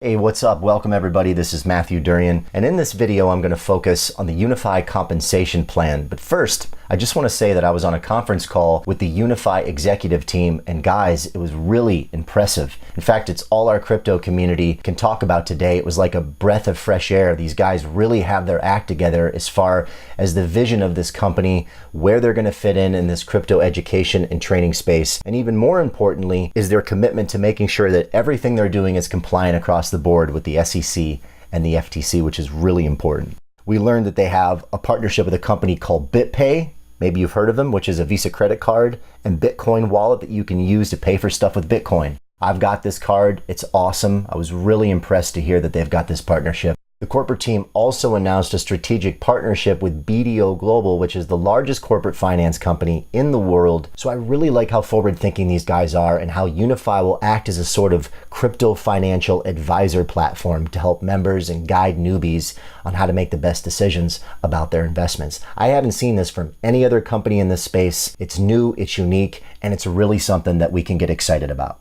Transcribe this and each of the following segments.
Hey, what's up? Welcome everybody. This is Matthew Durian, and in this video I'm going to focus on the Unifii compensation plan. But first, I just want to say that I was on a conference call with the Unifii executive team, and guys, it was really impressive. In fact, it's all our crypto community can talk about today. It was like a breath of fresh air. These guys really have their act together as far as the vision of this company, where they're going to fit in this crypto education and training space, and even more importantly is their commitment to making sure that everything they're doing is compliant across the board with the SEC and the FTC, which is really important. We learned that they have a partnership with a company called BitPay. Maybe you've heard of them, which is a Visa credit card and Bitcoin wallet that you can use to pay for stuff with Bitcoin. I've got this card. It's awesome. I was really impressed to hear that they've got this partnership. The corporate team also announced a strategic partnership with BDO Global, which is the largest corporate finance company in the world. So I really like how forward-thinking these guys are and how Unifii will act as a sort of crypto financial advisor platform to help members and guide newbies on how to make the best decisions about their investments. I haven't seen this from any other company in this space. It's new, it's unique, and it's really something that we can get excited about.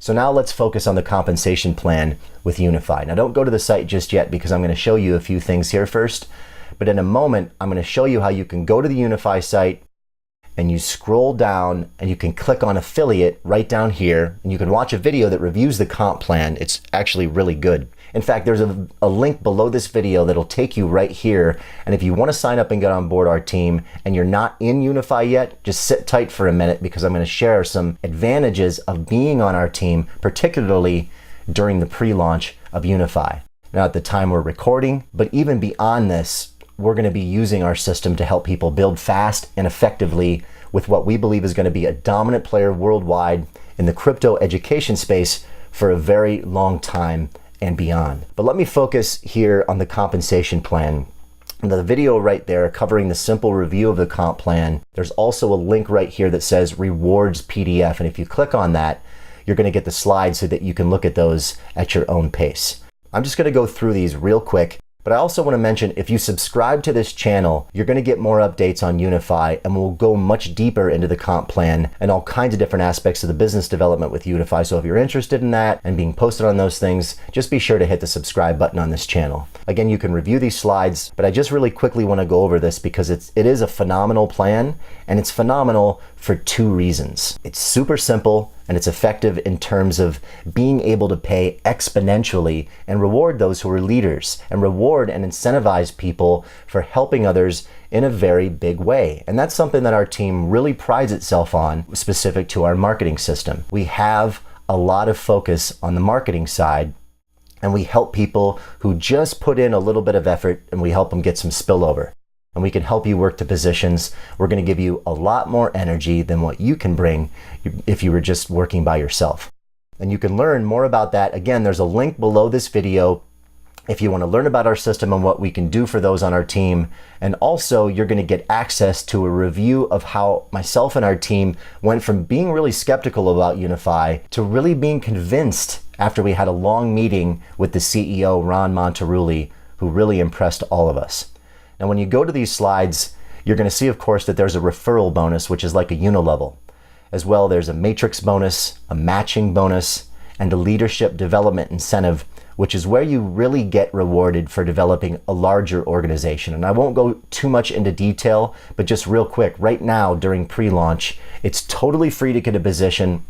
So now let's focus on the compensation plan with Unifii. Now don't go to the site just yet because I'm going to show you a few things here first. But in a moment, I'm going to show you how you can go to the Unifii site and you scroll down and you can click on affiliate right down here and you can watch a video that reviews the comp plan. It's actually really good. In fact, there's a link below this video that'll take you right here. And if you want to sign up and get on board our team and you're not in Unifii yet, just sit tight for a minute because I'm going to share some advantages of being on our team, particularly during the pre-launch of Unifii. Now at the time we're recording, but even beyond this, we're going to be using our system to help people build fast and effectively with what we believe is going to be a dominant player worldwide in the crypto education space for a very long time and beyond. But let me focus here on the compensation plan. In the video right there covering the simple review of the comp plan, there's also a link right here that says rewards PDF. And if you click on that, you're going to get the slides so that you can look at those at your own pace. I'm just going to go through these real quick. But I also want to mention, if you subscribe to this channel, you're going to get more updates on Unifii, and we'll go much deeper into the comp plan and all kinds of different aspects of the business development with Unifii. So if you're interested in that and being posted on those things, just be sure to hit the subscribe button on this channel. Again, you can review these slides, but I just really quickly want to go over this because it is a phenomenal plan, and it's phenomenal for two reasons. It's super simple and it's effective in terms of being able to pay exponentially and reward those who are leaders and reward and incentivize people for helping others in a very big way. And that's something that our team really prides itself on, specific to our marketing system. We have a lot of focus on the marketing side, and we help people who just put in a little bit of effort and we help them get some spillover. And we can help you work to positions. We're going to give you a lot more energy than what you can bring if you were just working by yourself. And you can learn more about that. Again, there's a link below this video if you want to learn about our system and what we can do for those on our team. And also, you're going to get access to a review of how myself and our team went from being really skeptical about Unifii to really being convinced after we had a long meeting with the CEO, Ron Monterulli, who really impressed all of us. Now, when you go to these slides, you're going to see, of course, that there's a referral bonus, which is like a unilevel. As well, there's a matrix bonus, a matching bonus, and a leadership development incentive, which is where you really get rewarded for developing a larger organization. And I won't go too much into detail, but just real quick, right now during pre-launch, it's totally free to get a position.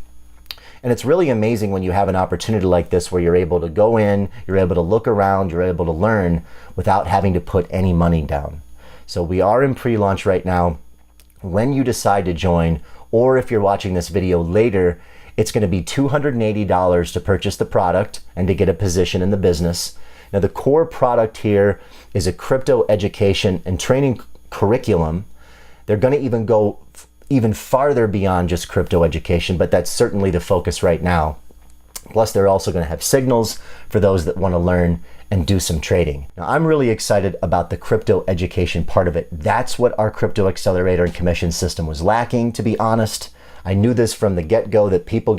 And it's really amazing when you have an opportunity like this where you're able to go in, you're able to look around, you're able to learn without having to put any money down. So we are in pre-launch right now. When you decide to join, or if you're watching this video later, it's going to be $280 to purchase the product and to get a position in the business. Now, the core product here is a crypto education and training curriculum. They're going to even go even farther beyond just crypto education, but that's certainly the focus right now. Plus, they're also going to have signals for those that want to learn and do some trading. Now, I'm really excited about the crypto education part of it. That's what our crypto accelerator and commission system was lacking, to be honest. I knew this from the get-go that people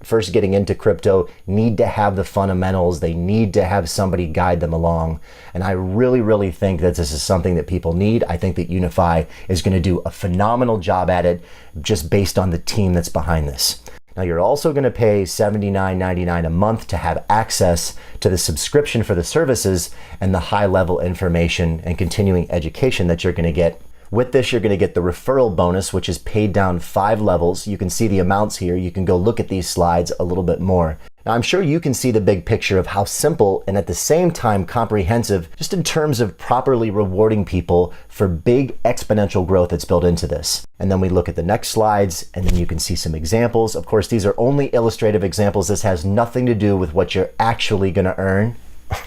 first getting into crypto need to have the fundamentals. They need to have somebody guide them along. And I really, really think that this is something that people need. I think that Unifii is going to do a phenomenal job at it just based on the team that's behind this. Now you're also going to pay $79.99 a month to have access to the subscription for the services and the high-level information and continuing education that you're going to get. With this, you're going to get the referral bonus, which is paid down 5 levels. You can see the amounts here. You can go look at these slides a little bit more. Now, I'm sure you can see the big picture of how simple and at the same time comprehensive, just in terms of properly rewarding people for big exponential growth that's built into this. And then we look at the next slides, and then you can see some examples. Of course, these are only illustrative examples. This has nothing to do with what you're actually going to earn.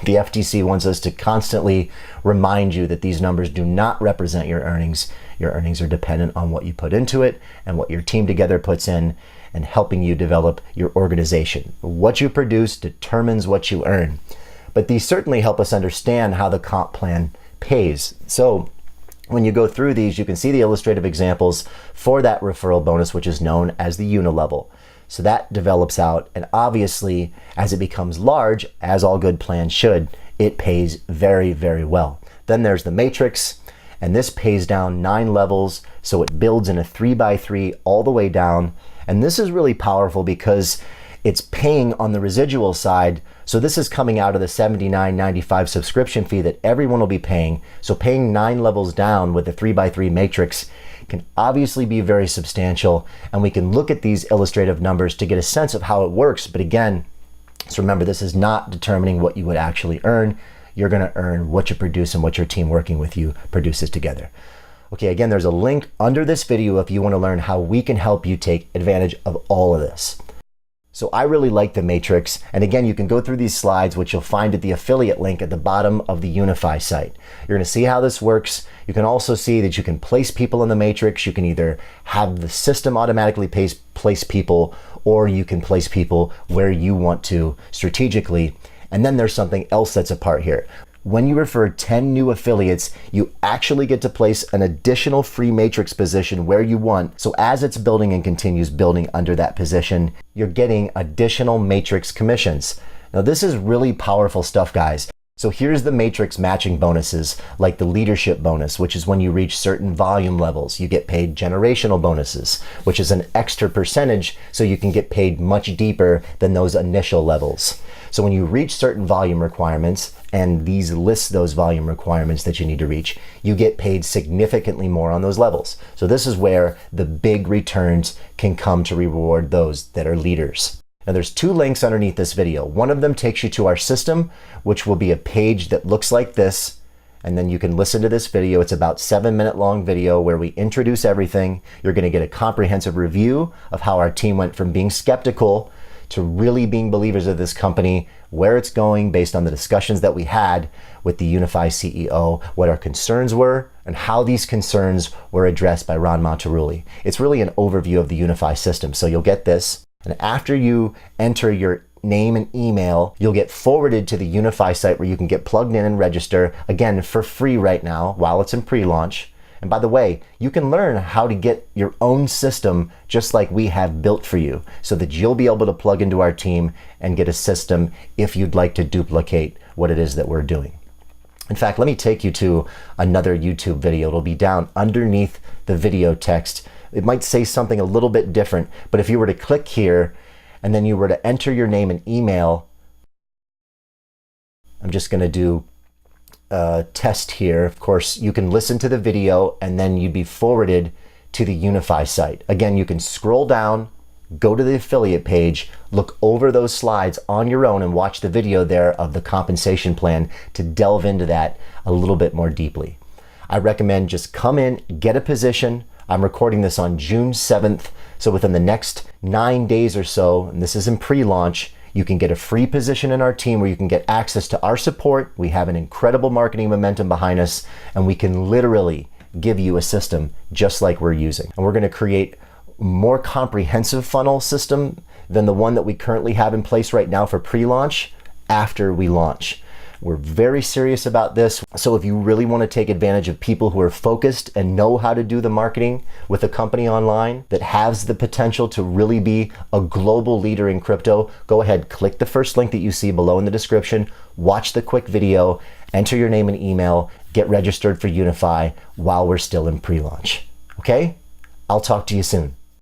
The FTC wants us to constantly remind you that these numbers do not represent your earnings. Your earnings are dependent on what you put into it and what your team together puts in and helping you develop your organization. What you produce determines what you earn. But these certainly help us understand how the comp plan pays. So when you go through these, you can see the illustrative examples for that referral bonus, which is known as the Unilevel. So that develops out, and obviously, as it becomes large, as all good plans should, it pays very, very well. Then there's the matrix, and this pays down 9 levels, so it builds in a 3x3 all the way down. And this is really powerful because it's paying on the residual side. So this is coming out of the $79.95 subscription fee that everyone will be paying. So paying 9 levels down with the 3x3 matrix can obviously be very substantial, and we can look at these illustrative numbers to get a sense of how it works. But again, so remember, this is not determining what you would actually earn. You're going to earn what you produce and what your team working with you produces together. Okay, again, there's a link under this video if you want to learn how we can help you take advantage of all of this. So I really like the matrix, and again, you can go through these slides, which you'll find at the affiliate link at the bottom of the Unifii site. You're going to see how this works. You can also see that you can place people in the matrix. You can either have the system automatically place people, or you can place people where you want to strategically. And then there's something else that's a part here. When you refer 10 new affiliates, you actually get to place an additional free matrix position where you want. So as it's building and continues building under that position, you're getting additional matrix commissions. Now this is really powerful stuff, guys. So here's the matrix matching bonuses, like the leadership bonus, which is when you reach certain volume levels. You get paid generational bonuses, which is an extra percentage, so you can get paid much deeper than those initial levels. So when you reach certain volume requirements, and these list those volume requirements that you need to reach, you get paid significantly more on those levels. So this is where the big returns can come to reward those that are leaders. Now there's 2 links underneath this video. One of them takes you to our system, which will be a page that looks like this, and then you can listen to this video. It's about 7-minute long video where we introduce everything. You're going to get a comprehensive review of how our team went from being skeptical to really being believers of this company, where it's going based on the discussions that we had with the Unifii CEO, what our concerns were, and how these concerns were addressed by Ron Monterulli. It's really an overview of the Unifii system. So you'll get this, and after you enter your name and email, you'll get forwarded to the Unifii site where you can get plugged in and register, again, for free right now while it's in pre-launch. And by the way, you can learn how to get your own system just like we have built for you, so that you'll be able to plug into our team and get a system if you'd like to duplicate what it is that we're doing. In fact, let me take you to another YouTube video. It'll be down underneath the video text. It might say something a little bit different, but if you were to click here and then you were to enter your name and email, I'm just going to do test here. Of course, you can listen to the video and then you'd be forwarded to the Unifii site. Again, you can scroll down, go to the affiliate page, look over those slides on your own and watch the video there of the compensation plan to delve into that a little bit more deeply. I recommend just come in, get a position. I'm recording this on June 7th. So within the next 9 days or so, and this is in pre-launch, you can get a free position in our team where you can get access to our support. We have an incredible marketing momentum behind us, and we can literally give you a system just like we're using. And we're going to create a more comprehensive funnel system than the one that we currently have in place right now for pre-launch after we launch. We're very serious about this. So if you really want to take advantage of people who are focused and know how to do the marketing with a company online that has the potential to really be a global leader in crypto, go ahead, click the first link that you see below in the description, watch the quick video, enter your name and email, get registered for Unifii while we're still in pre-launch. Okay? I'll talk to you soon.